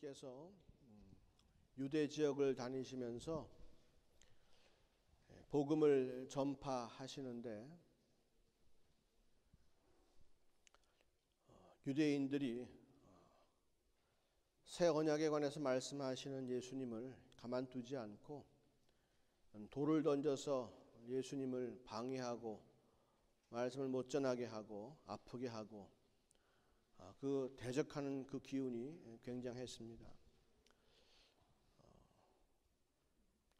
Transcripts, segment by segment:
예수님께서 유대 지역을 다니시면서 복음을 전파하시는데 유대인들이 새 언약에 관해서 말씀하시는 예수님을 가만두지 않고 돌을 던져서 예수님을 방해하고 말씀을 못 전하게 하고 아프게 하고 그 대적하는 그 기운이 굉장했습니다.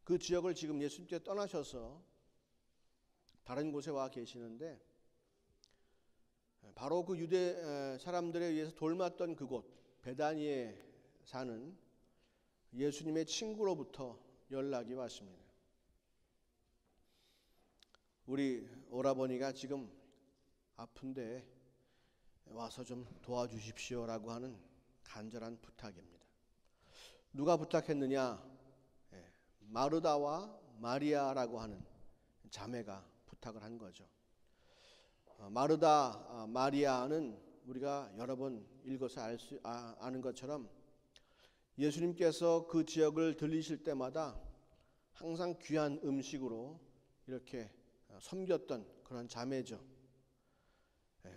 그 지역을 지금 예수님께서 떠나셔서 다른 곳에 와 계시는데 바로 그 유대 사람들에 의해서 돌맞던 그곳 베다니에 사는 예수님의 친구로부터 연락이 왔습니다. 우리 오라버니가 지금 아픈데 와서 좀 도와주십시오라고 하는 간절한 부탁입니다. 누가 부탁했느냐? 마르다와 마리아라고 하는 자매가 부탁을 한 거죠. 마르다, 마리아는 우리가 여러 번 읽어서 아는 것처럼 예수님께서 그 지역을 들리실 때마다 항상 귀한 음식으로 이렇게 섬겼던 그런 자매죠.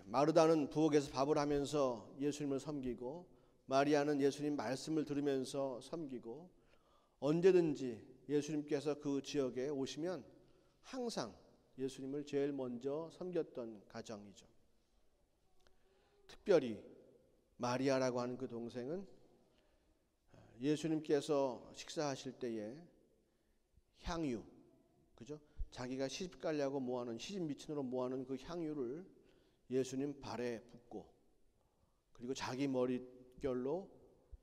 마르다는 부엌에서 밥을 하면서 예수님을 섬기고 마리아는 예수님 말씀을 들으면서 섬기고 언제든지 예수님께서 그 지역에 오시면 항상 예수님을 제일 먼저 섬겼던 가정이죠. 특별히 마리아라고 하는 그 동생은 예수님께서 식사하실 때에 향유, 그죠? 자기가 시집 가려고 모아놓은 시집 미친으로 모아놓은 그 향유를 예수님 발에 붓고 그리고 자기 머릿결로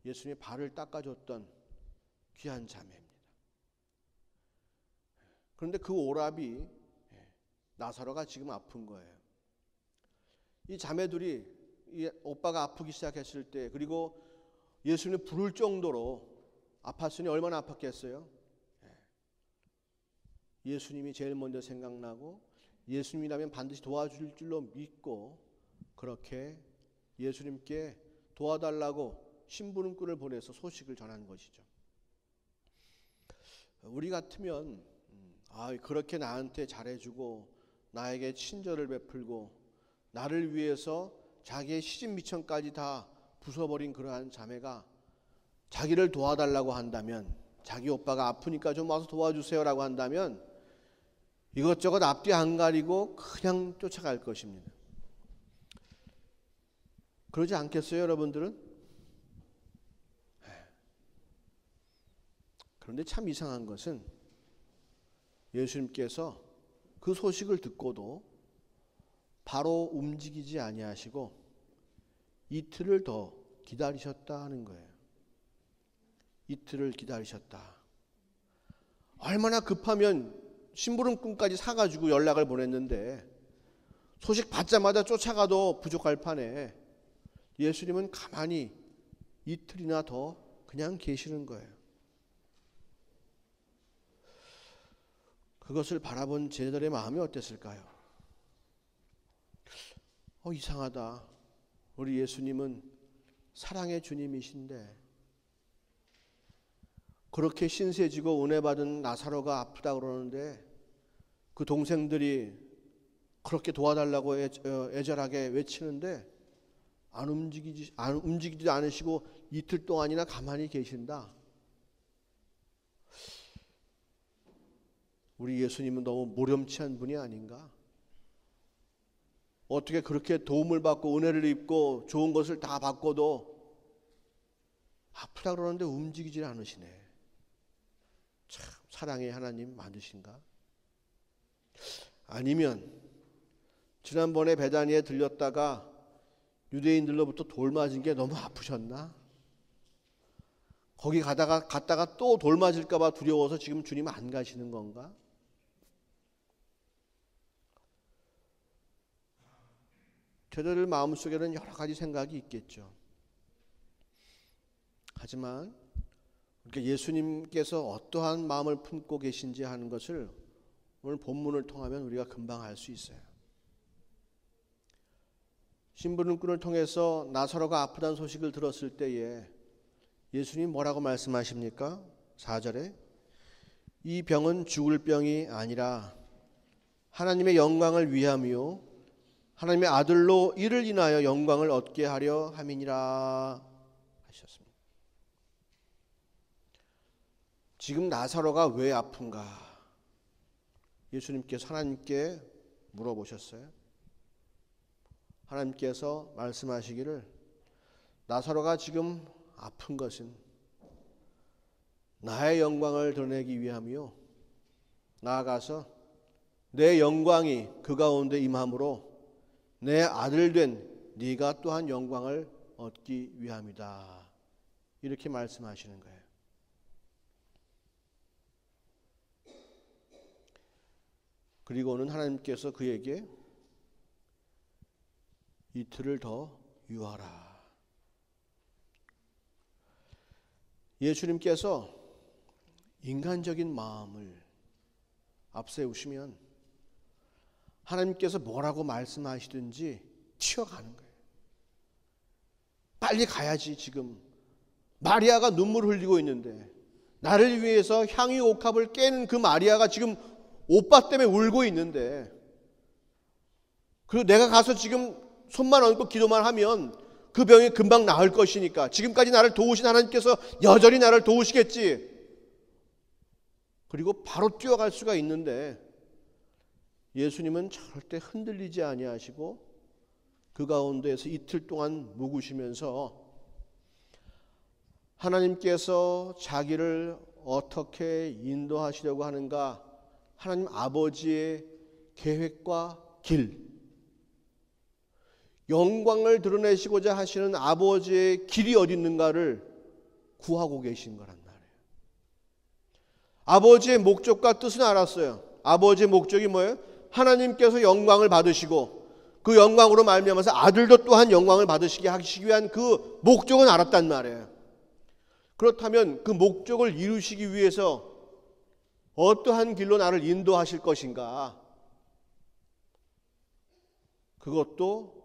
예수님의 발을 닦아줬던 귀한 자매입니다. 그런데 그 오라비 나사로가 지금 아픈 거예요. 이 자매들이 이 오빠가 아프기 시작했을 때 그리고 예수님을 부를 정도로 아팠으니 얼마나 아팠겠어요? 예수님이 제일 먼저 생각나고 예수님이라면 반드시 도와줄 줄로 믿고 그렇게 예수님께 도와달라고 심부름꾼을 보내서 소식을 전한 것이죠. 우리 같으면 그렇게 나한테 잘해주고 나에게 친절을 베풀고 나를 위해서 자기의 시집미천까지 다 부숴버린 그러한 자매가 자기를 도와달라고 한다면 자기 오빠가 아프니까 좀 와서 도와주세요라고 한다면 이것저것 앞뒤 안 가리고 그냥 쫓아갈 것입니다. 그러지 않겠어요, 여러분들은? 그런데 참 이상한 것은 예수님께서 그 소식을 듣고도 바로 움직이지 아니하시고 이틀을 더 기다리셨다 하는 거예요. 이틀을 기다리셨다. 얼마나 급하면 심부름꾼까지 사가지고 연락을 보냈는데 소식 받자마자 쫓아가도 부족할 판에 예수님은 가만히 이틀이나 더 그냥 계시는 거예요. 그것을 바라본 제자들의 마음이 어땠을까요? 이상하다. 우리 예수님은 사랑의 주님이신데 그렇게 신세지고 은혜 받은 나사로가 아프다 그러는데 그 동생들이 그렇게 도와달라고 애절하게 외치는데 안 움직이지도 않으시고 이틀 동안이나 가만히 계신다. 우리 예수님은 너무 모렴치한 분이 아닌가? 어떻게 그렇게 도움을 받고 은혜를 입고 좋은 것을 다 받고도 아프다 그러는데 움직이질 않으시네. 참 사랑의 하나님 맞으신가? 아니면 지난번에 베다니에 들렸다가 유대인들로부터 돌 맞은 게 너무 아프셨나? 거기 갔다가 또 돌 맞을까 봐 두려워서 지금 주님 안 가시는 건가? 저들 마음속에는 여러 가지 생각이 있겠죠. 하지만 예수님께서 어떠한 마음을 품고 계신지 하는 것을 오늘 본문을 통하면 우리가 금방 알 수 있어요. 심부름꾼을 통해서 나사로가 아프다는 소식을 들었을 때에 예수님 뭐라고 말씀하십니까? 4절에 이 병은 죽을 병이 아니라 하나님의 영광을 위함이요 하나님의 아들로 이를 인하여 영광을 얻게 하려 함이니라 하셨습니다. 지금 나사로가 왜 아픈가? 예수님께서 하나님께 물어보셨어요. 하나님께서 말씀하시기를 나사로가 지금 아픈 것은 나의 영광을 드러내기 위함이요 나아가서 내 영광이 그 가운데 임함으로 내 아들 된 네가 또한 영광을 얻기 위함이다. 이렇게 말씀하시는 거예요. 그리고는 하나님께서 그에게 이틀을 더 유하라. 예수님께서 인간적인 마음을 앞세우시면 하나님께서 뭐라고 말씀하시든지 튀어가는 거예요. 빨리 가야지. 지금 마리아가 눈물을 흘리고 있는데 나를 위해서 향유 옥합을 깨는 그 마리아가 지금 오빠 때문에 울고 있는데, 그리고 내가 가서 지금 손만 얹고 기도만 하면 그 병이 금방 나을 것이니까 지금까지 나를 도우신 하나님께서 여전히 나를 도우시겠지. 그리고 바로 뛰어갈 수가 있는데 예수님은 절대 흔들리지 아니하시고 그 가운데에서 이틀 동안 묵으시면서 하나님께서 자기를 어떻게 인도하시려고 하는가, 하나님 아버지의 계획과 길, 영광을 드러내시고자 하시는 아버지의 길이 어디 있는가를 구하고 계신 거란 말이에요. 아버지의 목적과 뜻은 알았어요. 아버지의 목적이 뭐예요? 하나님께서 영광을 받으시고 그 영광으로 말미암아서 아들도 또한 영광을 받으시게 하시기 위한 그 목적은 알았단 말이에요. 그렇다면 그 목적을 이루시기 위해서 어떠한 길로 나를 인도하실 것인가? 그것도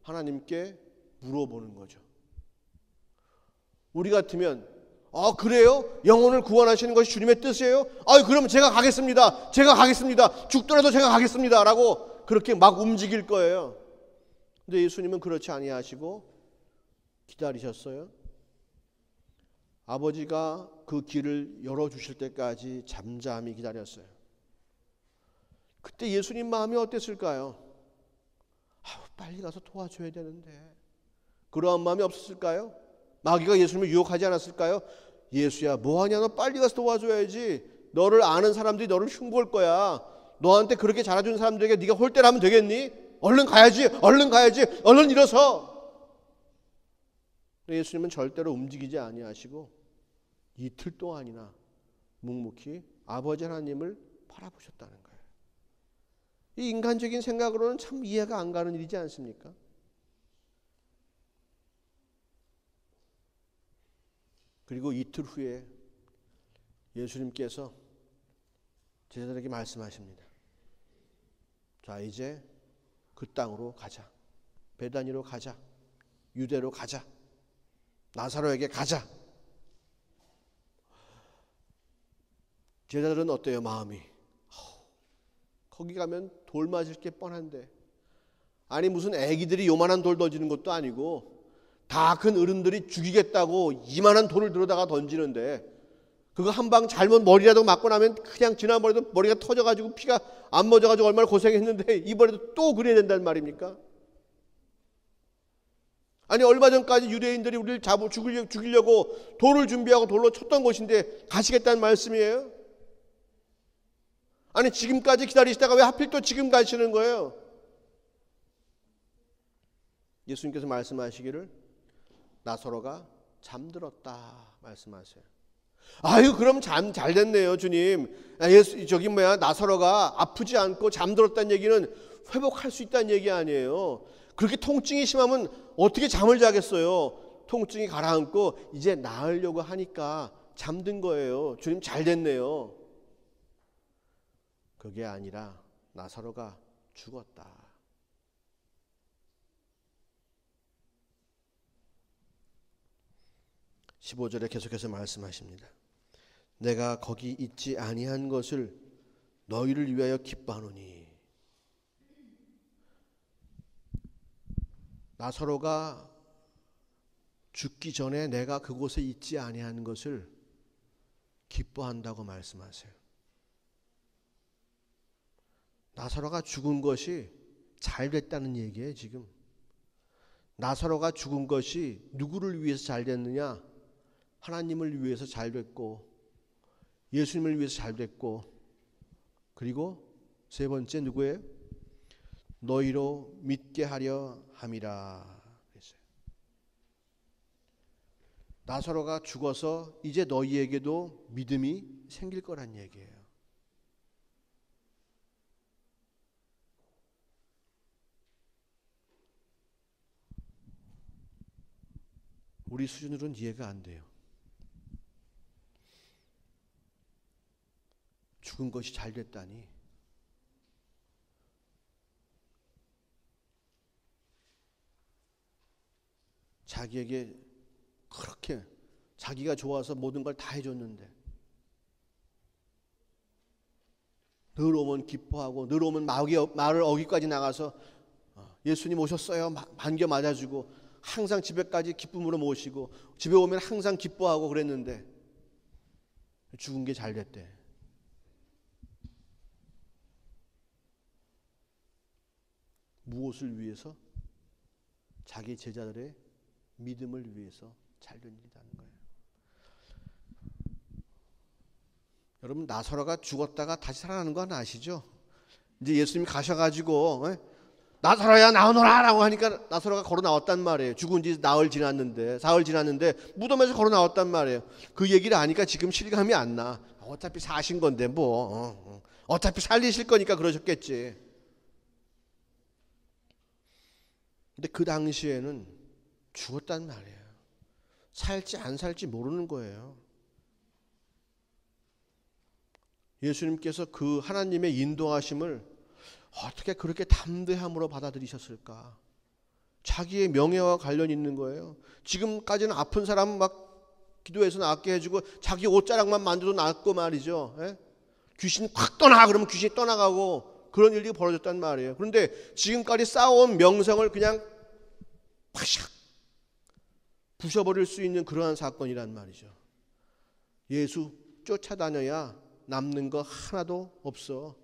하나님께 물어보는 거죠. 우리 같으면 그래요? 영혼을 구원하시는 것이 주님의 뜻이에요? 그럼 제가 가겠습니다. 제가 가겠습니다. 죽더라도 제가 가겠습니다. 라고 그렇게 막 움직일 거예요. 근데 예수님은 그렇지 아니하시고 기다리셨어요. 아버지가 그 길을 열어주실 때까지 잠잠히 기다렸어요. 그때 예수님 마음이 어땠을까요? 빨리 가서 도와줘야 되는데. 그러한 마음이 없었을까요? 마귀가 예수님을 유혹하지 않았을까요? 예수야, 뭐하냐? 너 빨리 가서 도와줘야지. 너를 아는 사람들이 너를 흉볼 거야. 너한테 그렇게 잘해준 사람들에게 네가 홀대를 하면 되겠니? 얼른 가야지. 얼른 가야지. 얼른 일어서. 예수님은 절대로 움직이지 아니하시고 이틀 동안이나 묵묵히 아버지 하나님을 바라보셨다는 거예요. 이 인간적인 생각으로는 참 이해가 안 가는 일이지 않습니까? 그리고 이틀 후에 예수님께서 제자들에게 말씀하십니다. 자, 이제 그 땅으로 가자. 베다니로 가자. 유대로 가자. 나사로에게 가자. 제자들은 어때요? 마음이 거기 가면 돌 맞을 게 뻔한데, 아니 무슨 애기들이 요만한 돌 던지는 것도 아니고 다 큰 어른들이 죽이겠다고 이만한 돌을 들어다가 던지는데, 그거 한 방 잘못 머리라도 맞고 나면 그냥 지난번에도 머리가 터져가지고 피가 안 멎어가지고 얼마나 고생했는데 이번에도 또 그래야 된단 말입니까? 아니 얼마 전까지 유대인들이 우리를 죽이려고 돌을 준비하고 돌로 쳤던 곳인데 가시겠다는 말씀이에요? 아니 지금까지 기다리시다가 왜 하필 또 지금 가시는 거예요? 예수님께서 말씀하시기를 나사로가 잠들었다 말씀하세요. 그럼 잘 됐네요 주님. 나사로가 아프지 않고 잠들었다는 얘기는 회복할 수 있다는 얘기 아니에요. 그렇게 통증이 심하면 어떻게 잠을 자겠어요? 통증이 가라앉고 이제 나으려고 하니까 잠든 거예요. 주님 잘 됐네요. 그게 아니라 나사로가 죽었다. 15절에 계속해서 말씀하십니다. 내가 거기 있지 아니한 것을 너희를 위하여 기뻐하노니. 나사로가 죽기 전에 내가 그곳에 있지 아니한 것을 기뻐한다고 말씀하세요. 나사로가 죽은 것이 잘 됐다는 얘기예요. 지금 나사로가 죽은 것이 누구를 위해서 잘 됐느냐? 하나님을 위해서 잘 됐고, 예수님을 위해서 잘 됐고, 그리고 세 번째 누구예요? 너희로 믿게 하려 함이라 그랬어요. 나사로가 죽어서 이제 너희에게도 믿음이 생길 거란 얘기예요. 우리 수준으로는 이해가 안 돼요. 죽은 것이 잘 됐다니. 자기에게 그렇게 자기가 좋아서 모든 걸 다 해줬는데, 늘 오면 기뻐하고 늘 오면 말을 어기까지 나가서 예수님 오셨어요 반겨 맞아주고 항상 집에까지 기쁨으로 모시고 집에 오면 항상 기뻐하고 그랬는데 죽은 게 잘 됐대. 무엇을 위해서? 자기 제자들의 믿음을 위해서 잘된 일이라는 거예요. 여러분, 나사로가 죽었다가 다시 살아나는 건 아시죠? 이제 예수님이 가셔가지고 나사로야 나오너라 라고 하니까 나사로가 걸어 나왔단 말이에요. 죽은 지 사흘 지났는데 무덤에서 걸어 나왔단 말이에요. 그 얘기를 하니까 지금 실감이 안 나. 어차피 사신 건데 뭐 어차피 살리실 거니까 그러셨겠지. 근데 그 당시에는 죽었단 말이에요. 살지 안 살지 모르는 거예요. 예수님께서 그 하나님의 인도하심을 어떻게 그렇게 담대함으로 받아들이셨을까? 자기의 명예와 관련이 있는 거예요. 지금까지는 아픈 사람 막 기도해서 낫게 해주고 자기 옷자락만 만져도 낫고 말이죠. 귀신 확 떠나 그러면 귀신이 떠나가고 그런 일이 벌어졌단 말이에요. 그런데 지금까지 쌓아온 명성을 그냥 파샥 부셔버릴 수 있는 그러한 사건이란 말이죠. 예수 쫓아다녀야 남는 거 하나도 없어.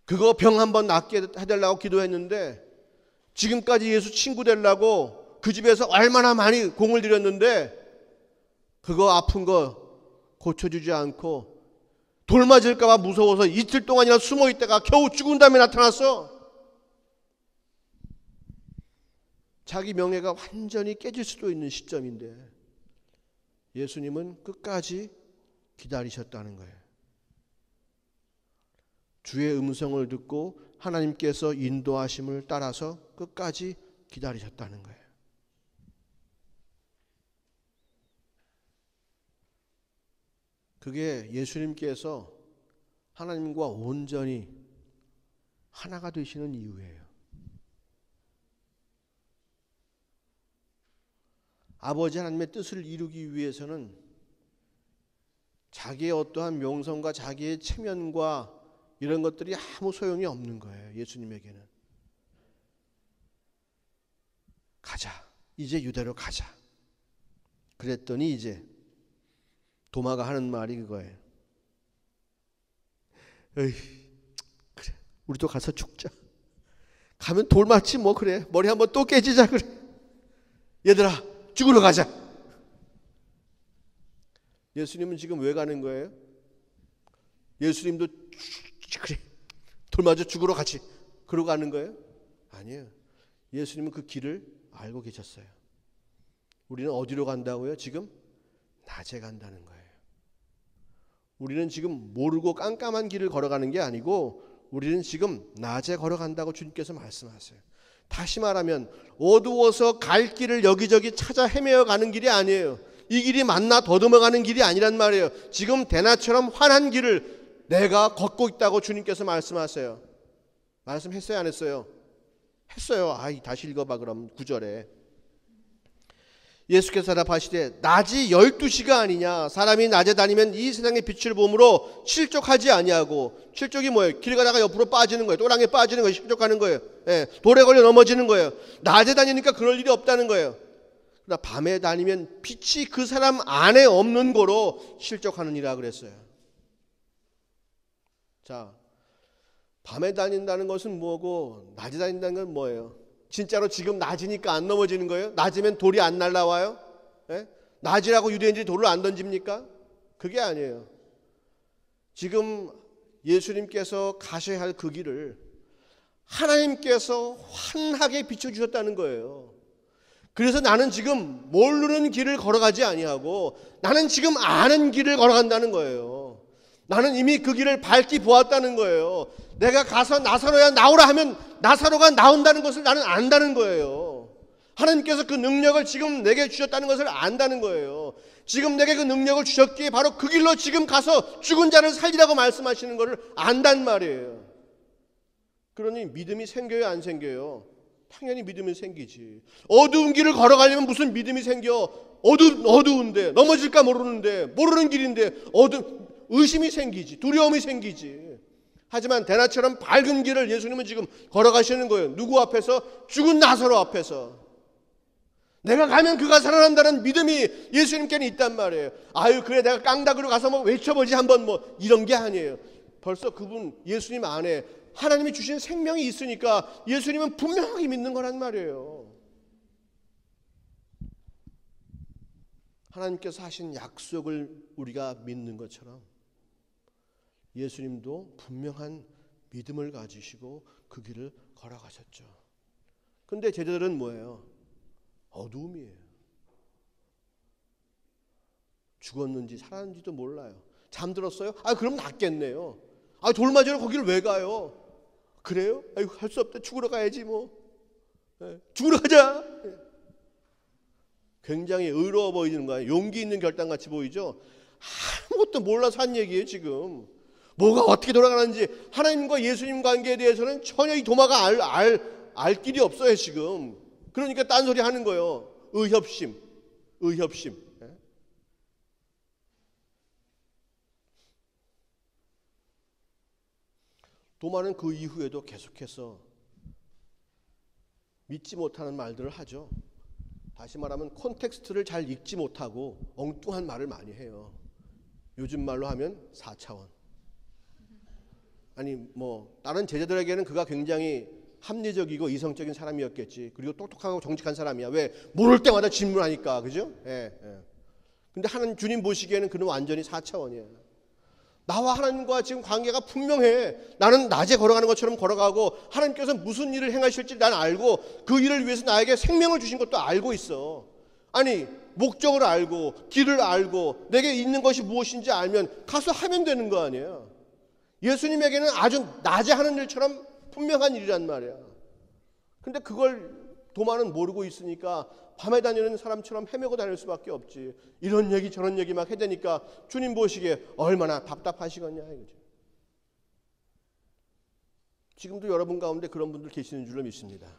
그거 병 한번 낫게 해달라고 기도했는데 지금까지 예수 친구 되려고 그 집에서 얼마나 많이 공을 들였는데 그거 아픈 거 고쳐주지 않고 돌 맞을까 봐 무서워서 이틀 동안이나 숨어 있다가 겨우 죽은 다음에 나타났어. 자기 명예가 완전히 깨질 수도 있는 시점인데 예수님은 끝까지 기다리셨다는 거예요. 주의 음성을 듣고 하나님께서 인도하심을 따라서 끝까지 기다리셨다는 거예요. 그게 예수님께서 하나님과 온전히 하나가 되시는 이유예요. 아버지 하나님의 뜻을 이루기 위해서는 자기의 어떠한 명성과 자기의 체면과 이런 것들이 아무 소용이 없는 거예요. 예수님에게는. 가자. 이제 유대로 가자. 그랬더니 이제 도마가 하는 말이 그거예요. 에이, 그래. 우리도 가서 죽자. 가면 돌 맞지 뭐 그래. 머리 한번 또 깨지자 그래. 얘들아 죽으러 가자. 예수님은 지금 왜 가는 거예요? 예수님도 그래 돌 맞아 죽으러 같이 그러고 가는 거예요? 아니에요. 예수님은 그 길을 알고 계셨어요. 우리는 어디로 간다고요? 지금 낮에 간다는 거예요. 우리는 지금 모르고 깜깜한 길을 걸어가는 게 아니고 우리는 지금 낮에 걸어간다고 주님께서 말씀하세요. 다시 말하면 어두워서 갈 길을 여기저기 찾아 헤매어 가는 길이 아니에요. 이 길이 맞나 더듬어 가는 길이 아니란 말이에요. 지금 대낮처럼 환한 길을 내가 걷고 있다고 주님께서 말씀하세요. 말씀했어요? 안 했어요? 했어요. 다시 읽어봐 그럼 9절에. 예수께서 대답하시되 낮이 12시가 아니냐. 사람이 낮에 다니면 이 세상의 빛을 보므로 실족하지 아니하고. 실족이 뭐예요? 길 가다가 옆으로 빠지는 거예요. 또랑에 빠지는 거예요. 실족하는 거예요. 예, 돌에 걸려 넘어지는 거예요. 낮에 다니니까 그럴 일이 없다는 거예요. 그러나 밤에 다니면 빛이 그 사람 안에 없는 거로 실족하느니라 그랬어요. 자, 밤에 다닌다는 것은 뭐고 낮에 다닌다는 건 뭐예요? 진짜로 지금 낮이니까 안 넘어지는 거예요? 낮이면 돌이 안 날라와요? 예? 낮이라고 유대인들이 돌을 안 던집니까? 그게 아니에요. 지금 예수님께서 가셔야 할 그 길을 하나님께서 환하게 비춰주셨다는 거예요. 그래서 나는 지금 모르는 길을 걸어가지 아니하고 나는 지금 아는 길을 걸어간다는 거예요. 나는 이미 그 길을 밟기 보았다는 거예요. 내가 가서 나사로야 나오라 하면 나사로가 나온다는 것을 나는 안다는 거예요. 하나님께서 그 능력을 지금 내게 주셨다는 것을 안다는 거예요. 지금 내게 그 능력을 주셨기에 바로 그 길로 지금 가서 죽은 자를 살리라고 말씀하시는 것을 안단 말이에요. 그러니 믿음이 생겨요, 안 생겨요? 당연히 믿음이 생기지. 어두운 길을 걸어가려면 무슨 믿음이 생겨? 어두운데, 넘어질까 모르는데, 모르는 길인데 의심이 생기지, 두려움이 생기지. 하지만 대낮처럼 밝은 길을 예수님은 지금 걸어가시는 거예요. 누구 앞에서? 죽은 나사로 앞에서. 내가 가면 그가 살아난다는 믿음이 예수님께는 있단 말이에요. 아유, 그래 내가 깡다구로 가서 뭐 외쳐보지 한번 뭐 이런 게 아니에요. 벌써 그분 예수님 안에 하나님이 주신 생명이 있으니까 예수님은 분명하게 믿는 거란 말이에요. 하나님께서 하신 약속을 우리가 믿는 것처럼 예수님도 분명한 믿음을 가지시고 그 길을 걸어가셨죠. 근데 제자들은 뭐예요? 어두움이에요. 죽었는지 살았는지도 몰라요. 잠들었어요? 아, 그럼 낫겠네요. 아, 돌 맞으러 거기를 왜 가요? 그래요? 아이고, 할 수 없다. 죽으러 가야지 뭐. 죽으러 가자. 굉장히 의로워 보이는 거예요. 용기 있는 결단같이 보이죠? 아무것도 몰라서 한 얘기예요 지금. 뭐가 어떻게 돌아가는지 하나님과 예수님 관계에 대해서는 전혀 이 도마가 알 길이 없어요 지금. 그러니까 딴소리 하는 거예요. 의협심. 도마는 그 이후에도 계속해서 믿지 못하는 말들을 하죠. 다시 말하면 콘텍스트를 잘 읽지 못하고 엉뚱한 말을 많이 해요. 요즘 말로 하면 4차원. 아니 뭐 다른 제자들에게는 그가 굉장히 합리적이고 이성적인 사람이었겠지. 그리고 똑똑하고 정직한 사람이야. 왜? 모를 때마다 질문하니까. 그죠? 예. 근데 하나님 주님 보시기에는 그는 완전히 4차원이야. 나와 하나님과 지금 관계가 분명해. 나는 낮에 걸어가는 것처럼 걸어가고 하나님께서 무슨 일을 행하실지 난 알고 그 일을 위해서 나에게 생명을 주신 것도 알고 있어. 아니 목적을 알고 길을 알고 내게 있는 것이 무엇인지 알면 가서 하면 되는 거 아니에요. 예수님에게는 아주 낮에 하는 일처럼 분명한 일이란 말이야. 근데 그걸 도마는 모르고 있으니까 밤에 다니는 사람처럼 헤매고 다닐 수밖에 없지. 이런 얘기 저런 얘기 막 해대니까 주님 보시기에 얼마나 답답하시겠냐 이거죠. 지금도 여러분 가운데 그런 분들 계시는 줄로 믿습니다.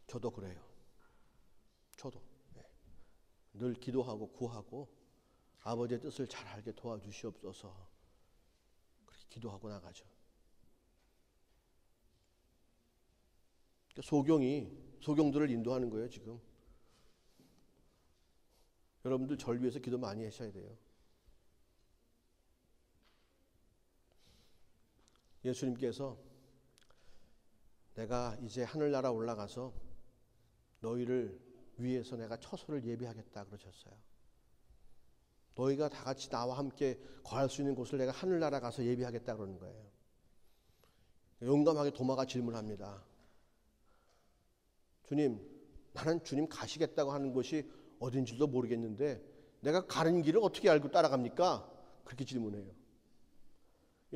저도 그래요. 저도 늘 기도하고 구하고 아버지의 뜻을 잘 알게 도와주시옵소서 그렇게 기도하고 나가죠. 소경들을 인도하는 거예요 지금. 여러분들 절 위해서 기도 많이 하셔야 돼요. 예수님께서 내가 이제 하늘나라 올라가서 너희를 위해서 내가 처소를 예비하겠다 그러셨어요. 너희가 다 같이 나와 함께 거할 수 있는 곳을 내가 하늘나라 가서 예비하겠다 그러는 거예요. 용감하게 도마가 질문합니다. 주님, 나는 주님 가시겠다고 하는 곳이 어딘지도 모르겠는데 내가 가는 길을 어떻게 알고 따라갑니까? 그렇게 질문해요.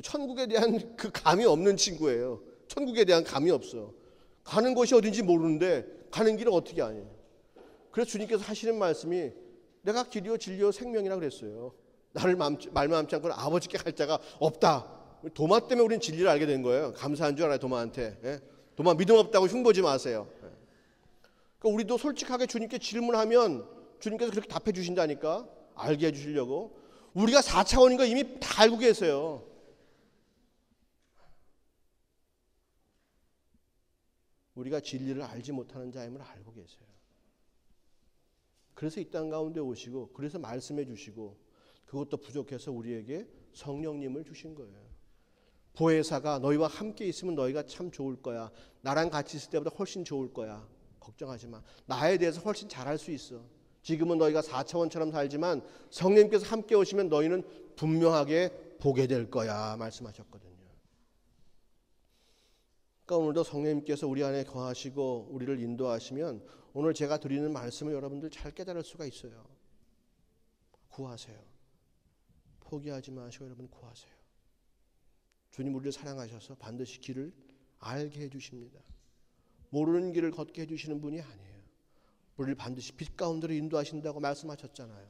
천국에 대한 그 감이 없는 친구예요. 천국에 대한 감이 없어. 가는 곳이 어딘지 모르는데 가는 길을 어떻게 아냐. 그래서 주님께서 하시는 말씀이 내가 길이요 진리요 생명이라 그랬어요. 나를 말만 않지 않고는 아버지께 갈 자가 없다. 도마 때문에 우리는 진리를 알게 된 거예요. 감사한 줄 알아요, 도마한테. 예? 도마 믿음 없다고 흉보지 마세요. 예. 그러니까 우리도 솔직하게 주님께 질문하면 주님께서 그렇게 답해 주신다니까. 알게 해주시려고. 우리가 4차원인 거 이미 다 알고 계세요. 우리가 진리를 알지 못하는 자임을 알고 계세요. 그래서 이 땅 가운데 오시고, 그래서 말씀해 주시고, 그것도 부족해서 우리에게 성령님을 주신 거예요. 보혜사가 너희와 함께 있으면 너희가 참 좋을 거야. 나랑 같이 있을 때보다 훨씬 좋을 거야. 걱정하지 마. 나에 대해서 훨씬 잘할 수 있어. 지금은 너희가 4차원처럼 살지만 성령님께서 함께 오시면 너희는 분명하게 보게 될 거야 말씀하셨거든요. 그러니까 오늘도 성령님께서 우리 안에 거하시고 우리를 인도하시면 오늘 제가 드리는 말씀을 여러분들 잘 깨달을 수가 있어요. 구하세요. 포기하지 마시고 여러분 구하세요. 주님 우리를 사랑하셔서 반드시 길을 알게 해주십니다. 모르는 길을 걷게 해주시는 분이 아니에요. 우리를 반드시 빛 가운데로 인도하신다고 말씀하셨잖아요.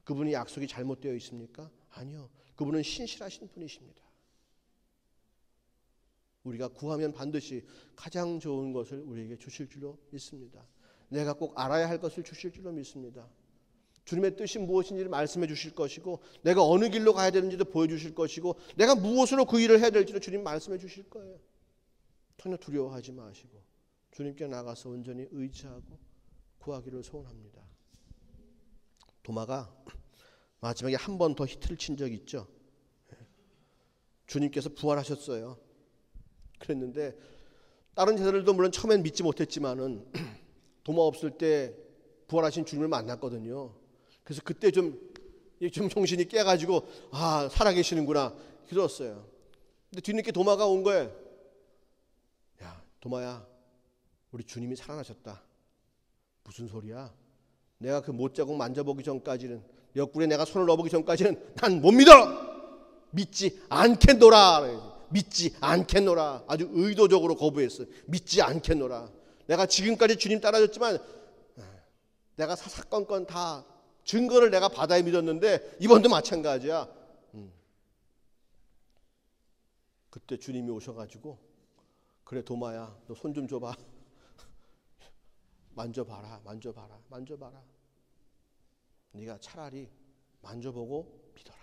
그분이 약속이 잘못되어 있습니까? 아니요. 그분은 신실하신 분이십니다. 우리가 구하면 반드시 가장 좋은 것을 우리에게 주실 줄로 믿습니다. 내가 꼭 알아야 할 것을 주실 줄로 믿습니다. 주님의 뜻이 무엇인지를 말씀해 주실 것이고 내가 어느 길로 가야 되는지도 보여주실 것이고 내가 무엇으로 그 일을 해야 될지도 주님 말씀해 주실 거예요. 전혀 두려워하지 마시고 주님께 나가서 온전히 의지하고 구하기를 소원합니다. 도마가 마지막에 한 번 더 히트를 친 적이 있죠. 주님께서 부활하셨어요. 그랬는데 다른 제자들도 물론 처음엔 믿지 못했지만은 도마 없을 때 부활하신 주님을 만났거든요. 그래서 그때 좀 정신이 깨가지고 아 살아계시는구나 그랬어요. 근데 뒤늦게 도마가 온 거예요. 야 도마야 우리 주님이 살아나셨다. 무슨 소리야? 내가 그 못자국 만져보기 전까지는 옆구리에 내가 손을 넣어보기 전까지는 난 못 믿어. 믿지 않겠노라. 믿지 않겠노라. 아주 의도적으로 거부했어요. 믿지 않겠노라. 내가 지금까지 주님 따라줬지만 내가 사사건건 다 증거를 내가 받아야 믿었는데 이번도 마찬가지야. 그때 주님이 오셔가지고 그래 도마야 너 손 좀 줘봐. 만져봐라. 네가 차라리 만져보고 믿어라.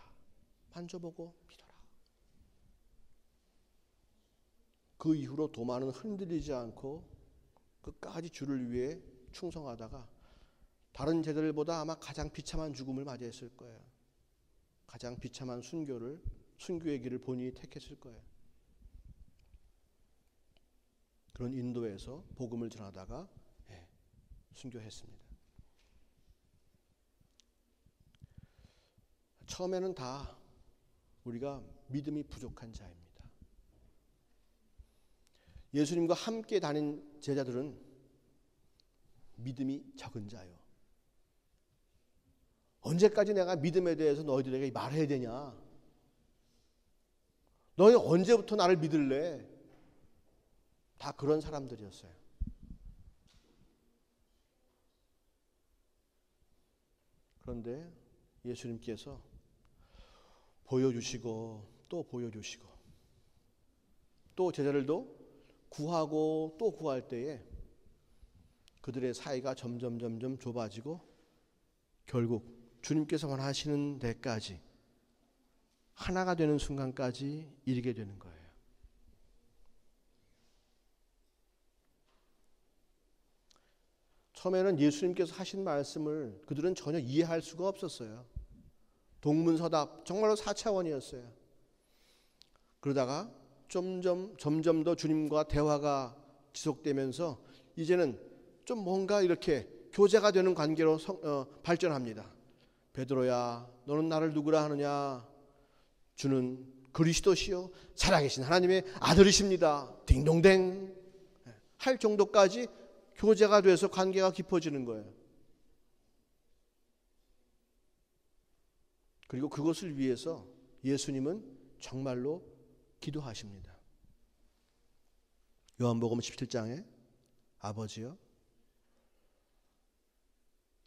만져보고 믿어라. 그 이후로 도마는 흔들리지 않고 끝까지 주를 위해 충성하다가 다른 제자들보다 아마 가장 비참한 죽음을 맞이했을 거예요. 가장 비참한 순교의 길을 본인이 택했을 거예요. 그런 인도에서 복음을 전하다가 순교했습니다. 처음에는 다 우리가 믿음이 부족한 자입니다. 예수님과 함께 다닌 제자들은 믿음이 적은 자요. 언제까지 내가 믿음에 대해서 너희들에게 말해야 되냐? 너희 언제부터 나를 믿을래? 다 그런 사람들이었어요. 그런데 예수님께서 보여주시고 또 보여주시고 또 제자들도 구하고 또 구할 때에 그들의 사이가 점점 좁아지고 결국 주님께서 원하시는 데까지 하나가 되는 순간까지 이르게 되는 거예요. 처음에는 예수님께서 하신 말씀을 그들은 전혀 이해할 수가 없었어요. 동문서답 정말로 4차원이었어요. 그러다가 점점 더 주님과 대화가 지속되면서 이제는 좀 뭔가 이렇게 교제가 되는 관계로 발전합니다. 베드로야 너는 나를 누구라 하느냐? 주는 그리스도시요 살아계신 하나님의 아들이십니다. 딩동댕 할 정도까지 교제가 돼서 관계가 깊어지는 거예요. 그리고 그것을 위해서 예수님은 정말로 기도하십니다. 요한복음 17장에 아버지여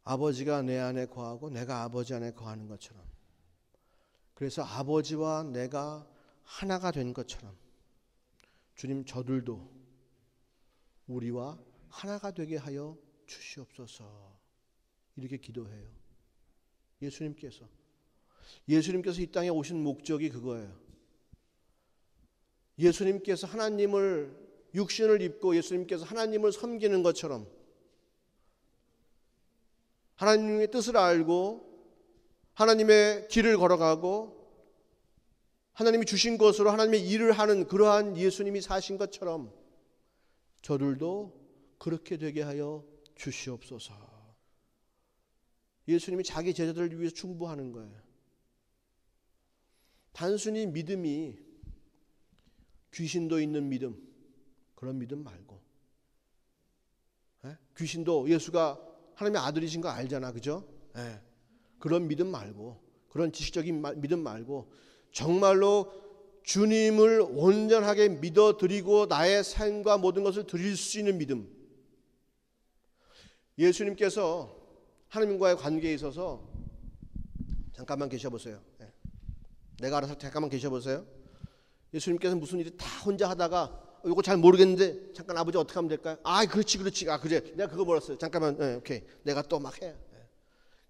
아버지가 내 안에 거하고 내가 아버지 안에 거하는 것처럼 그래서 아버지와 내가 하나가 된 것처럼 주님 저들도 우리와 하나가 되게 하여 주시옵소서. 이렇게 기도해요. 예수님께서 이 땅에 오신 목적이 그거예요. 예수님께서 하나님을 육신을 입고 예수님께서 하나님을 섬기는 것처럼 하나님의 뜻을 알고 하나님의 길을 걸어가고 하나님이 주신 것으로 하나님의 일을 하는 그러한 예수님이 사신 것처럼 저들도 그렇게 되게 하여 주시옵소서. 예수님이 자기 제자들을 위해서 충고하는 거예요. 단순히 믿음이 귀신도 있는 믿음, 그런 믿음 말고, 귀신도 예수가 하나님의 아들이신 거 알잖아, 그죠? 그런 믿음 말고, 그런 지식적인 믿음 말고, 정말로 주님을 온전하게 믿어드리고 나의 삶과 모든 것을 드릴 수 있는 믿음. 예수님께서 하나님과의 관계에 있어서 잠깐만 계셔보세요. 내가 알아서 잠깐만 계셔보세요. 예수님께서 무슨 일이 다 혼자 하다가 이거 잘 모르겠는데 잠깐 아버지 어떻게 하면 될까요? 아 그렇지 그래 내가 그거 몰랐어요. 잠깐만 오케이 내가 또 막 해.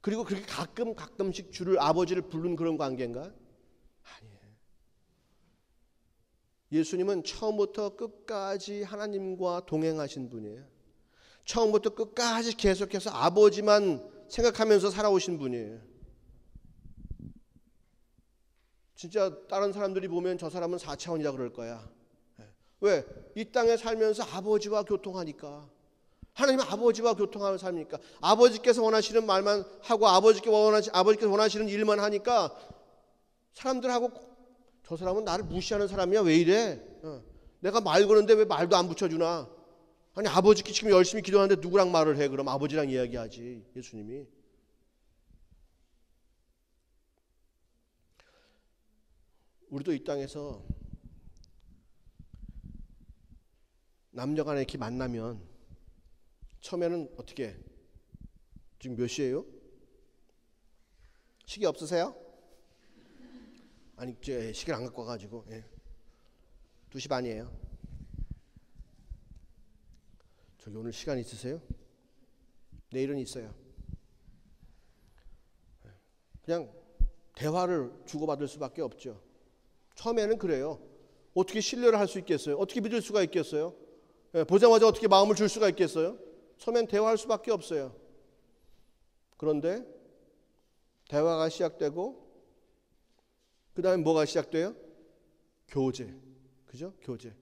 그리고 그렇게 가끔씩 주를 아버지를 부르는 그런 관계인가? 아니에요. 예수님은 처음부터 끝까지 하나님과 동행하신 분이에요. 처음부터 끝까지 계속해서 아버지만 생각하면서 살아오신 분이에요. 진짜 다른 사람들이 보면 저 사람은 4차원이라 그럴 거야. 왜? 이 땅에 살면서 아버지와 교통하니까. 하나님 아버지와 교통하며 삽니까? 아버지께서 원하시는 말만 하고 아버지께서 원하시는 일만 하니까 사람들하고 저 사람은 나를 무시하는 사람이야 왜 이래? 내가 말 거는데 왜 말도 안 붙여주나? 아니 아버지께 지금 열심히 기도하는데 누구랑 말을 해? 그럼 아버지랑 이야기하지. 예수님이. 우리도 이 땅에서 남녀간에 이렇게 만나면 처음에는 어떻게 지금 몇 시예요? 시계 없으세요? 아니 시계를 안 갖고 와가지고 2시 반이에요. 저기 오늘 시간 있으세요? 내일은 있어요. 그냥 대화를 주고받을 수밖에 없죠. 처음에는 그래요. 어떻게 신뢰를 할 수 있겠어요? 어떻게 믿을 수가 있겠어요? 보자마자 어떻게 마음을 줄 수가 있겠어요? 처음엔 대화할 수밖에 없어요. 그런데 대화가 시작되고 그 다음에 뭐가 시작돼요? 교제. 그죠? 교제.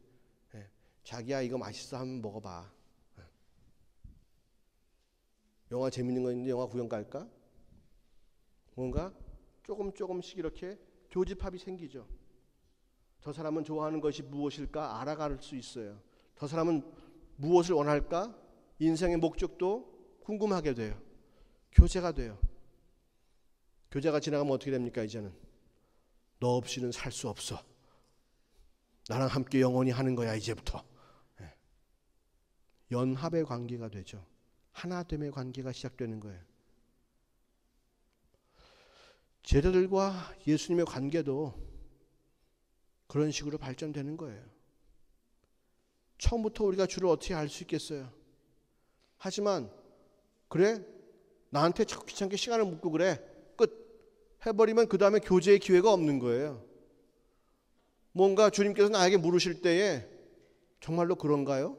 자기야 이거 맛있어 한번 먹어봐. 영화 재밌는 거 있는데 영화 구경 갈까? 뭔가 조금씩 이렇게 교집합이 생기죠. 저 사람은 좋아하는 것이 무엇일까 알아갈 수 있어요. 저 사람은 무엇을 원할까? 인생의 목적도 궁금하게 돼요. 교제가 돼요. 교제가 지나가면 어떻게 됩니까? 이제는 너 없이는 살 수 없어. 나랑 함께 영원히 하는 거야 이제부터. 연합의 관계가 되죠. 하나됨의 관계가 시작되는 거예요. 제자들과 예수님의 관계도 그런 식으로 발전되는 거예요. 처음부터 우리가 주를 어떻게 알 수 있겠어요? 하지만 그래? 나한테 자꾸 귀찮게 시간을 묻고 그래? 끝! 해버리면 그 다음에 교제의 기회가 없는 거예요. 뭔가 주님께서 나에게 물으실 때에 정말로 그런가요?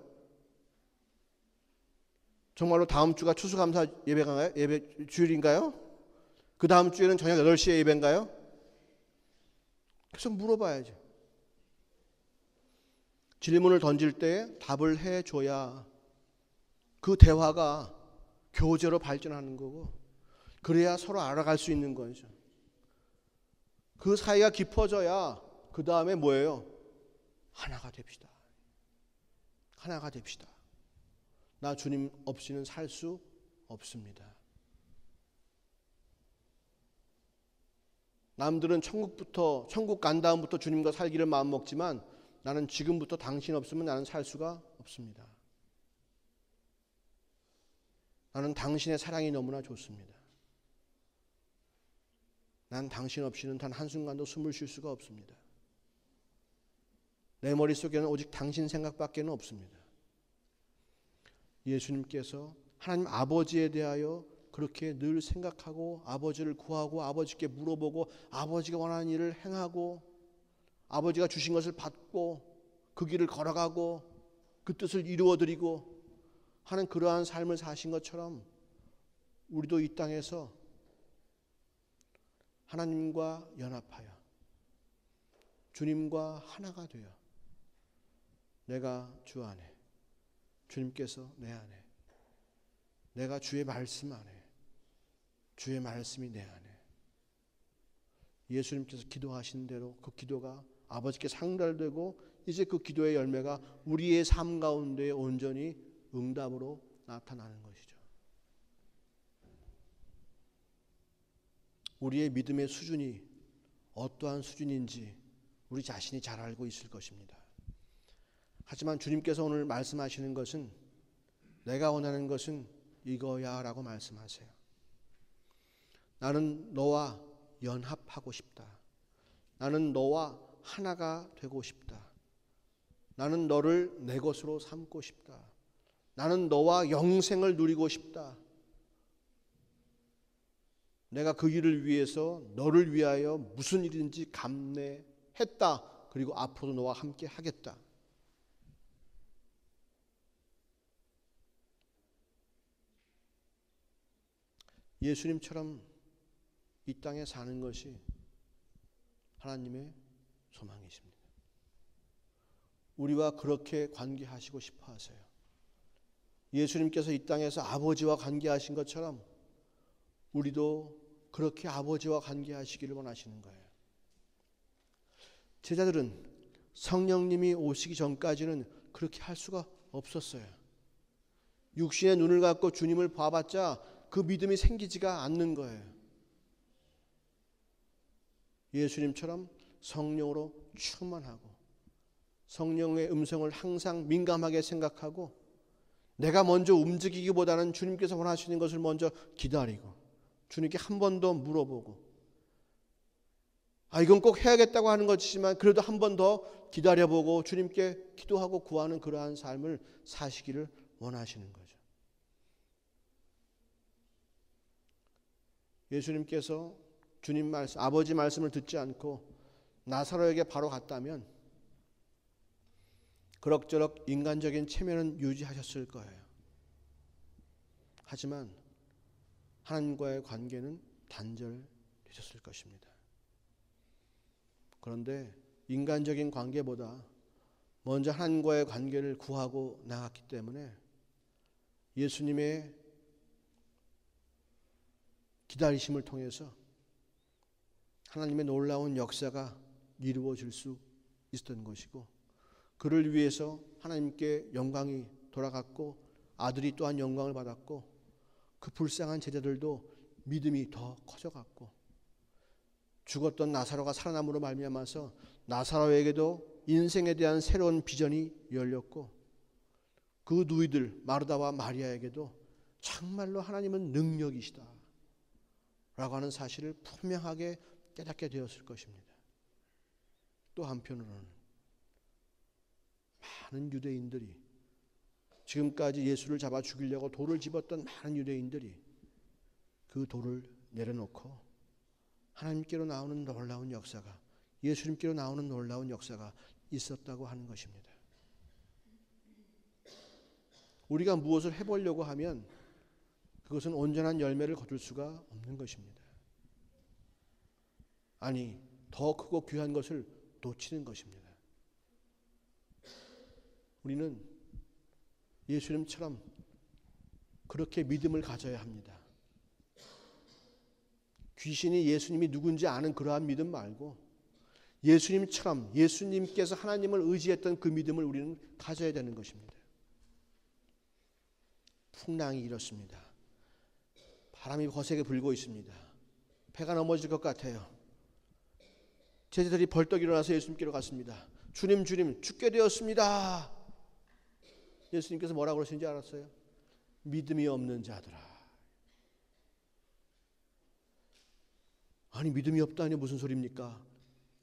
정말로 다음 주가 추수감사 예배 주일인가요? 그 다음 주에는 저녁 8시에 예배인가요? 그래서 물어봐야죠. 질문을 던질 때 답을 해줘야 그 대화가 교제로 발전하는 거고 그래야 서로 알아갈 수 있는 거죠. 그 사이가 깊어져야 그 다음에 뭐예요? 하나가 됩시다. 하나가 됩시다. 나 주님 없이는 살 수 없습니다. 남들은 천국 간 다음부터 주님과 살기를 마음먹지만 나는 지금부터 당신 없으면 나는 살 수가 없습니다. 나는 당신의 사랑이 너무나 좋습니다. 난 당신 없이는 단 한순간도 숨을 쉴 수가 없습니다. 내 머릿속에는 오직 당신 생각밖에 없습니다. 예수님께서 하나님 아버지에 대하여 그렇게 늘 생각하고 아버지를 구하고 아버지께 물어보고 아버지가 원하는 일을 행하고 아버지가 주신 것을 받고 그 길을 걸어가고 그 뜻을 이루어드리고 하는 그러한 삶을 사신 것처럼 우리도 이 땅에서 하나님과 연합하여 주님과 하나가 되어 내가 주 안에, 주님께서 내 안에, 내가 주의 말씀 안에, 주의 말씀이 내 안에, 예수님께서 기도하신 대로 그 기도가 아버지께 상달되고 이제 그 기도의 열매가 우리의 삶 가운데 온전히 응답으로 나타나는 것이죠. 우리의 믿음의 수준이 어떠한 수준인지 우리 자신이 잘 알고 있을 것입니다. 하지만 주님께서 오늘 말씀하시는 것은 내가 원하는 것은 이거야 라고 말씀하세요. 나는 너와 연합하고 싶다. 나는 너와 하나가 되고 싶다. 나는 너를 내 것으로 삼고 싶다. 나는 너와 영생을 누리고 싶다. 내가 그 일을 위해서 너를 위하여 무슨 일인지 감내했다. 그리고 앞으로도 너와 함께 하겠다. 예수님처럼 이 땅에 사는 것이 하나님의 소망이십니다. 우리와 그렇게 관계하시고 싶어 하세요. 예수님께서 이 땅에서 아버지와 관계하신 것처럼 우리도 그렇게 아버지와 관계하시기를 원하시는 거예요. 제자들은 성령님이 오시기 전까지는 그렇게 할 수가 없었어요. 육신의 눈을 갖고 주님을 봐봤자 그 믿음이 생기지가 않는 거예요. 예수님처럼 성령으로 충만하고 성령의 음성을 항상 민감하게 생각하고 내가 먼저 움직이기보다는 주님께서 원하시는 것을 먼저 기다리고 주님께 한 번 더 물어보고 이건 꼭 해야겠다고 하는 것이지만 그래도 한 번 더 기다려보고 주님께 기도하고 구하는 그러한 삶을 사시기를 원하시는 거죠. 예수님께서 주님 말씀, 아버지 말씀을 듣지 않고 나사로에게 바로 갔다면 그럭저럭 인간적인 체면은 유지하셨을 거예요. 하지만 하나님과의 관계는 단절되셨을 것입니다. 그런데 인간적인 관계보다 먼저 하나님과의 관계를 구하고 나갔기 때문에 예수님의 기다리심을 통해서 하나님의 놀라운 역사가 이루어질 수 있었던 것이고 그를 위해서 하나님께 영광이 돌아갔고 아들이 또한 영광을 받았고 그 불쌍한 제자들도 믿음이 더 커져갔고 죽었던 나사로가 살아남으로 말미암아서 나사로에게도 인생에 대한 새로운 비전이 열렸고 그 누이들 마르다와 마리아에게도 정말로 하나님은 능력이시다 라고 하는 사실을 분명하게 깨닫게 되었을 것입니다. 또 한편으로는 많은 유대인들이 지금까지 예수를 잡아 죽이려고 돌을 집었던 많은 유대인들이 그 돌을 내려놓고 하나님께로 나오는 놀라운 역사가 예수님께로 나오는 놀라운 역사가 있었다고 하는 것입니다. 우리가 무엇을 해보려고 하면 그것은 온전한 열매를 거둘 수가 없는 것입니다. 아니, 더 크고 귀한 것을 놓치는 것입니다. 우리는 예수님처럼 그렇게 믿음을 가져야 합니다. 귀신이 예수님이 누군지 아는 그러한 믿음 말고 예수님처럼 예수님께서 하나님을 의지했던 그 믿음을 우리는 가져야 되는 것입니다. 풍랑이 일었습니다. 바람이 거세게 불고 있습니다. 배가 넘어질 것 같아요. 제자들이 벌떡 일어나서 예수님께로 갔습니다. 주님, 주님, 죽게 되었습니다. 예수님께서 뭐라고 그러신지 알았어요? 믿음이 없는 자들아. 아니, 믿음이 없다니 무슨 소리입니까?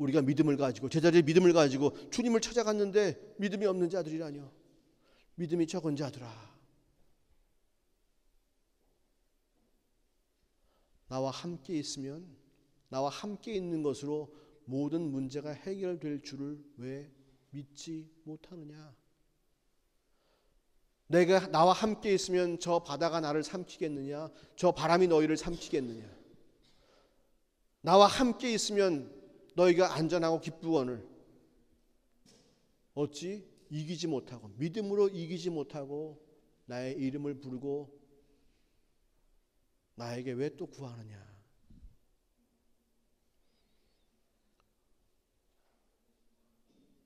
우리가 믿음을 가지고 제자들이 믿음을 가지고 주님을 찾아갔는데 믿음이 없는 자들이라뇨. 믿음이 적은 자들아, 나와 함께 있으면, 나와 함께 있는 것으로 모든 문제가 해결될 줄을 왜 믿지 못하느냐? 내가 나와 함께 있으면 저 바다가 나를 삼키겠느냐? 저 바람이 너희를 삼키겠느냐? 나와 함께 있으면 너희가 안전하고 기쁘거늘 어찌 이기지 못하고, 믿음으로 이기지 못하고 나의 이름을 부르고 나에게 왜 또 구하느냐?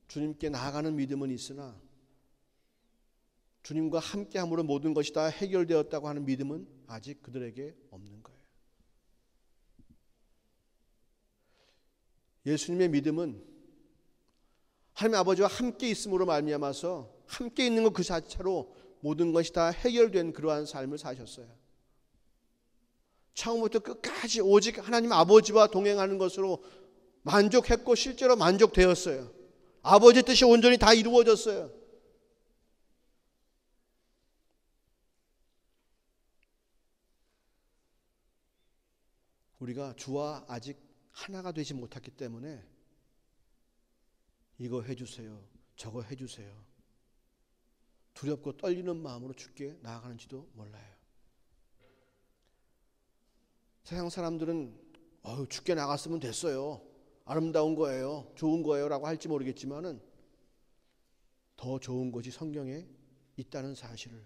주님께 나아가는 믿음은 있으나 주님과 함께함으로 모든 것이 다 해결되었다고 하는 믿음은 아직 그들에게 없는 거예요. 예수님의 믿음은 하나님 아버지와 함께 있음으로 말미암아서 함께 있는 것 그 자체로 모든 것이 다 해결된 그러한 삶을 사셨어요. 처음부터 끝까지 오직 하나님 아버지와 동행하는 것으로 만족했고 실제로 만족되었어요. 아버지의 뜻이 온전히 다 이루어졌어요. 우리가 주와 아직 하나가 되지 못했기 때문에 이거 해주세요, 저거 해주세요, 두렵고 떨리는 마음으로 주께 나아가는지도 몰라요. 세상 사람들은 주께 나갔으면 됐어요, 아름다운 거예요, 좋은 거예요 라고 할지 모르겠지만은 더 좋은 것이 성경에 있다는 사실을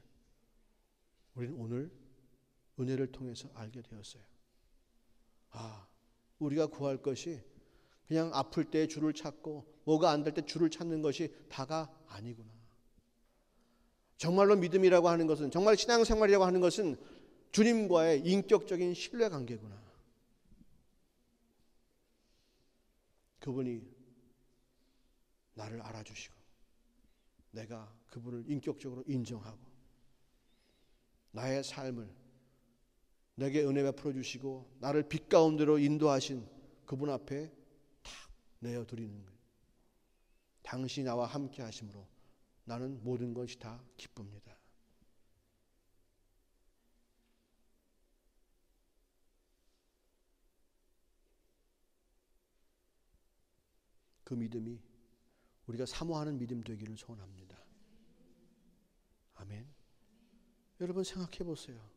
우리는 오늘 은혜를 통해서 알게 되었어요. 우리가 구할 것이 그냥 아플 때 주를 찾고 뭐가 안 될 때 주를 찾는 것이 다가 아니구나. 정말로 믿음이라고 하는 것은, 정말 신앙생활이라고 하는 것은 주님과의 인격적인 신뢰관계구나. 그분이 나를 알아주시고 내가 그분을 인격적으로 인정하고 나의 삶을 내게 은혜 베풀어 주시고 나를 빛 가운데로 인도하신 그분 앞에 탁 내어드리는 거예요. 당신이 나와 함께 하심으로 나는 모든 것이 다 기쁩니다. 그 믿음이 우리가 사모하는 믿음 되기를 소원합니다. 아멘. 여러분 생각해 보세요.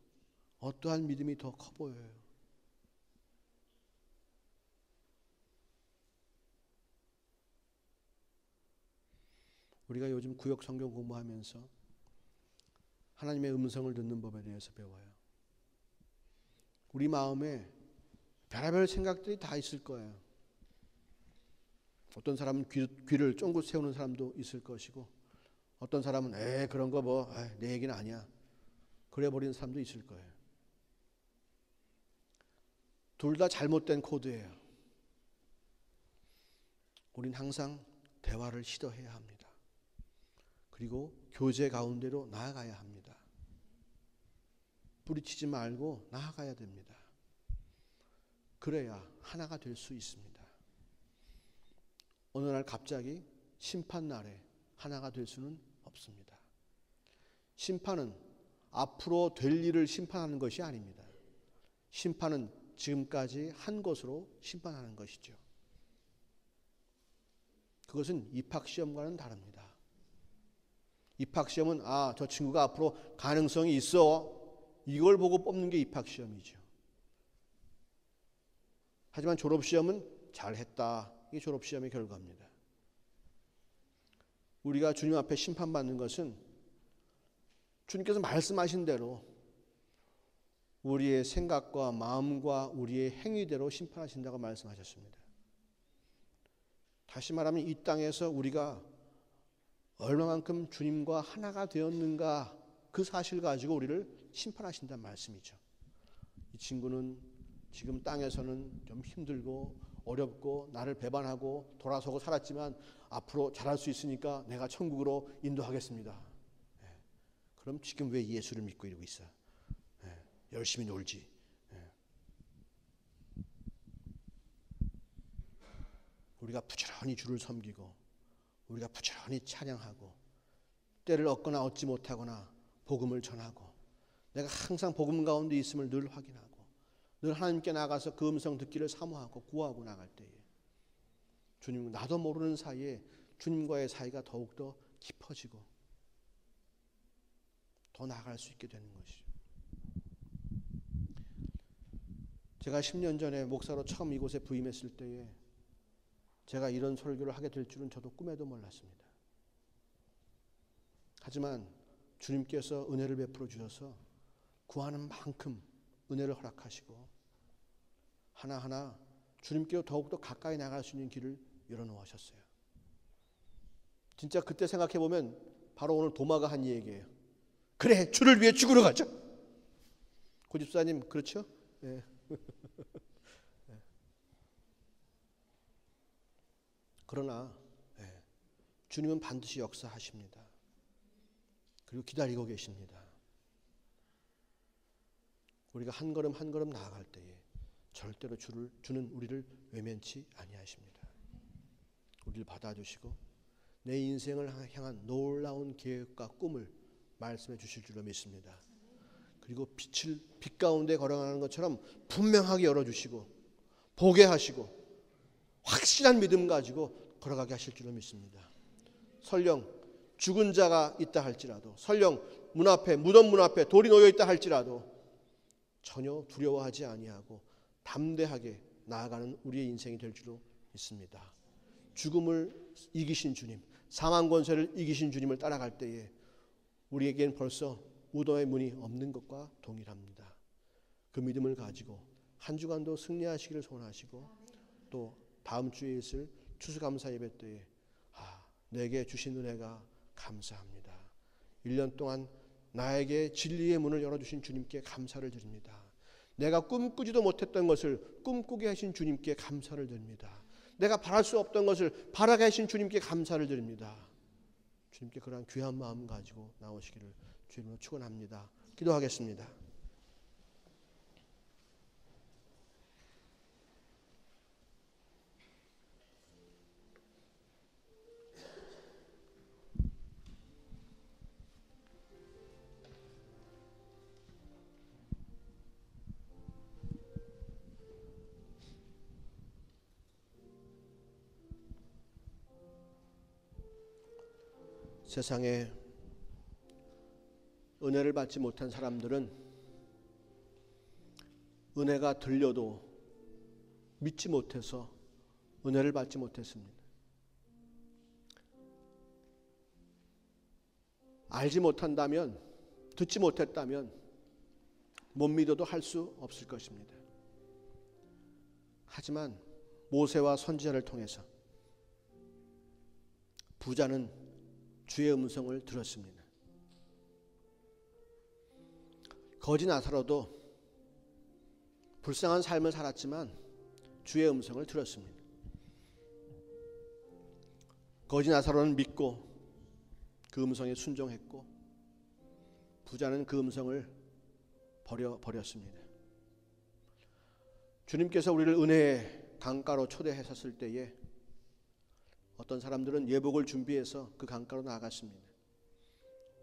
어떠한 믿음이 더 커 보여요? 우리가 요즘 구역 성경 공부하면서 하나님의 음성을 듣는 법에 대해서 배워요. 우리 마음에 별의별 생각들이 다 있을 거예요. 어떤 사람은 귀를 쫑긋 세우는 사람도 있을 것이고, 어떤 사람은 그런 거 내 얘기는 아니야, 그래 버리는 사람도 있을 거예요. 둘 다 잘못된 코드예요. 우린 항상 대화를 시도해야 합니다. 그리고 교제 가운데로 나아가야 합니다. 뿌리치지 말고 나아가야 됩니다. 그래야 하나가 될 수 있습니다. 어느 날 갑자기 심판날에 하나가 될 수는 없습니다. 심판은 앞으로 될 일을 심판하는 것이 아닙니다. 심판은 지금까지 한 것으로 심판하는 것이죠. 그것은 입학시험과는 다릅니다. 입학시험은 저 친구가 앞으로 가능성이 있어, 이걸 보고 뽑는 게 입학시험이죠. 하지만 졸업시험은 잘했다, 이게 졸업시험의 결과입니다. 우리가 주님 앞에 심판받는 것은 주님께서 말씀하신 대로 우리의 생각과 마음과 우리의 행위대로 심판하신다고 말씀하셨습니다. 다시 말하면 이 땅에서 우리가 얼마만큼 주님과 하나가 되었는가, 그 사실 가지고 우리를 심판하신다는 말씀이죠. 이 친구는 지금 땅에서는 좀 힘들고 어렵고 나를 배반하고 돌아서고 살았지만 앞으로 잘할 수 있으니까 내가 천국으로 인도하겠습니다. 그럼 지금 왜 예수를 믿고 이러고 있어? 열심히 놀지. 우리가 부지런히 주를 섬기고 우리가 부지런히 찬양하고 때를 얻거나 얻지 못하거나 복음을 전하고 내가 항상 복음 가운데 있음을 늘 확인하고 늘 하나님께 나가서 그 음성 듣기를 사모하고 구하고 나갈 때에 주님 나도 모르는 사이에 주님과의 사이가 더욱더 깊어지고 더 나아갈 수 있게 되는 것이죠. 제가 10년 전에 목사로 처음 이곳에 부임했을 때에 제가 이런 설교를 하게 될 줄은 저도 꿈에도 몰랐습니다. 하지만 주님께서 은혜를 베풀어 주셔서 구하는 만큼 은혜를 허락하시고 하나하나 주님께로 더욱더 가까이 나갈 수 있는 길을 열어놓으셨어요. 진짜 그때 생각해보면 바로 오늘 도마가 한 얘기예요. 그래, 주를 위해 죽으러 가자. 고집사님 그렇죠? 네. 그러나 주님은 반드시 역사하십니다. 그리고 기다리고 계십니다. 우리가 한 걸음 한 걸음 나아갈 때에 절대로 주는 우리를 외면치 아니하십니다. 우리를 받아주시고 내 인생을 향한 놀라운 계획과 꿈을 말씀해 주실 줄로 믿습니다. 그리고 빛 가운데 걸어가는 것처럼 분명하게 열어주시고 보게 하시고 확실한 믿음 가지고 걸어가게 하실 줄로 믿습니다. 설령 죽은 자가 있다 할지라도 설령 무덤 문 앞에 돌이 놓여 있다 할지라도 전혀 두려워하지 아니하고 담대하게 나아가는 우리의 인생이 될 줄로 믿습니다. 죽음을 이기신 주님, 사망 권세를 이기신 주님을 따라갈 때에 우리에겐 벌써 무덤의 문이 없는 것과 동일합니다. 그 믿음을 가지고 한 주간도 승리하시기를 소원하시고 또 다음 주에 있을 추수감사 예배 때에 내게 주신 은혜가 감사합니다. 1년 동안 나에게 진리의 문을 열어주신 주님께 감사를 드립니다. 내가 꿈꾸지도 못했던 것을 꿈꾸게 하신 주님께 감사를 드립니다. 내가 바랄 수 없던 것을 바라게 하신 주님께 감사를 드립니다. 주님께 그러한 귀한 마음 가지고 나오시기를 주님으로 축원합니다. 기도하겠습니다. 세상에 은혜를 받지 못한 사람들은 은혜가 들려도 믿지 못해서 은혜를 받지 못했습니다. 알지 못한다면, 듣지 못했다면 못 믿어도 할 수 없을 것입니다. 하지만 모세와 선지자를 통해서 부자는 주의 음성을 들었습니다. 거지 나사로도 불쌍한 삶을 살았지만 주의 음성을 들었습니다. 거지 나사로는 믿고 그 음성에 순종했고 부자는 그 음성을 버렸습니다. 주님께서 우리를 은혜의 강가로 초대하셨을 때에 어떤 사람들은 예복을 준비해서 그 강가로 나아갔습니다.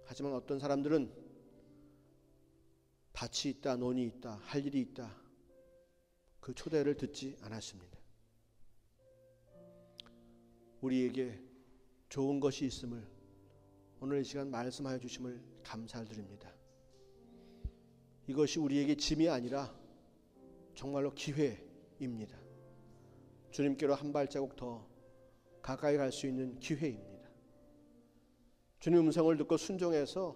하지만 어떤 사람들은 밭이 있다, 논이 있다, 할 일이 있다, 그 초대를 듣지 않았습니다. 우리에게 좋은 것이 있음을 오늘 이 시간 말씀하여 주심을 감사드립니다. 이것이 우리에게 짐이 아니라 정말로 기회입니다. 주님께로 한 발자국 더 가까이 갈 수 있는 기회입니다. 주님 음성을 듣고 순종해서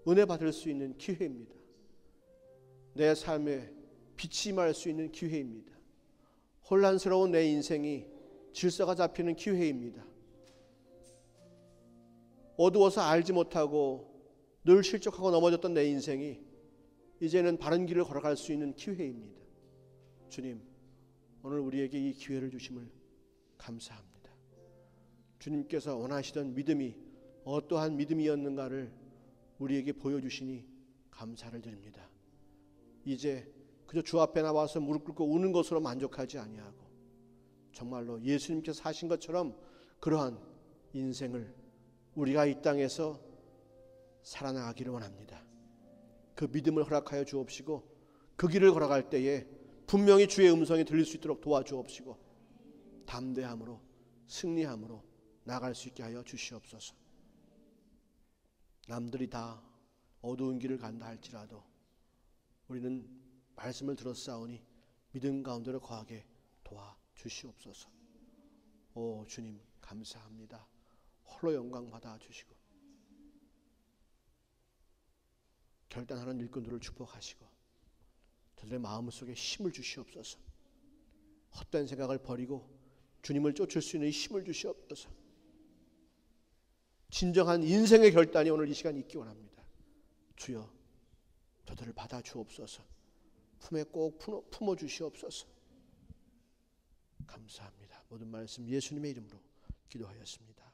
은혜 받을 수 있는 기회입니다. 내 삶에 빛이 임할 수 있는 기회입니다. 혼란스러운 내 인생이 질서가 잡히는 기회입니다. 어두워서 알지 못하고 늘 실족하고 넘어졌던 내 인생이 이제는 바른 길을 걸어갈 수 있는 기회입니다. 주님, 오늘 우리에게 이 기회를 주심을 감사합니다. 주님께서 원하시던 믿음이 어떠한 믿음이었는가를 우리에게 보여주시니 감사를 드립니다. 이제 그저 주 앞에 나와서 무릎 꿇고 우는 것으로 만족하지 아니하고 정말로 예수님께서 사신 것처럼 그러한 인생을 우리가 이 땅에서 살아나가기를 원합니다. 그 믿음을 허락하여 주옵시고 그 길을 걸어갈 때에 분명히 주의 음성이 들릴 수 있도록 도와주옵시고 담대함으로 승리함으로 나갈 수 있게 하여 주시옵소서. 남들이 다 어두운 길을 간다 할지라도 우리는 말씀을 들었사오니 믿음 가운데로 거하게 도와주시옵소서. 오 주님 감사합니다. 홀로 영광 받아 주시고 결단하는 일꾼들을 축복하시고 저들의 마음속에 힘을 주시옵소서. 헛된 생각을 버리고 주님을 쫓을 수 있는 힘을 주시옵소서. 진정한 인생의 결단이 오늘 이 시간 있기 원합니다. 주여 저들을 받아 주옵소서. 품에 꼭 품어 주시옵소서. 감사합니다. 모든 말씀 예수님의 이름으로 기도하였습니다.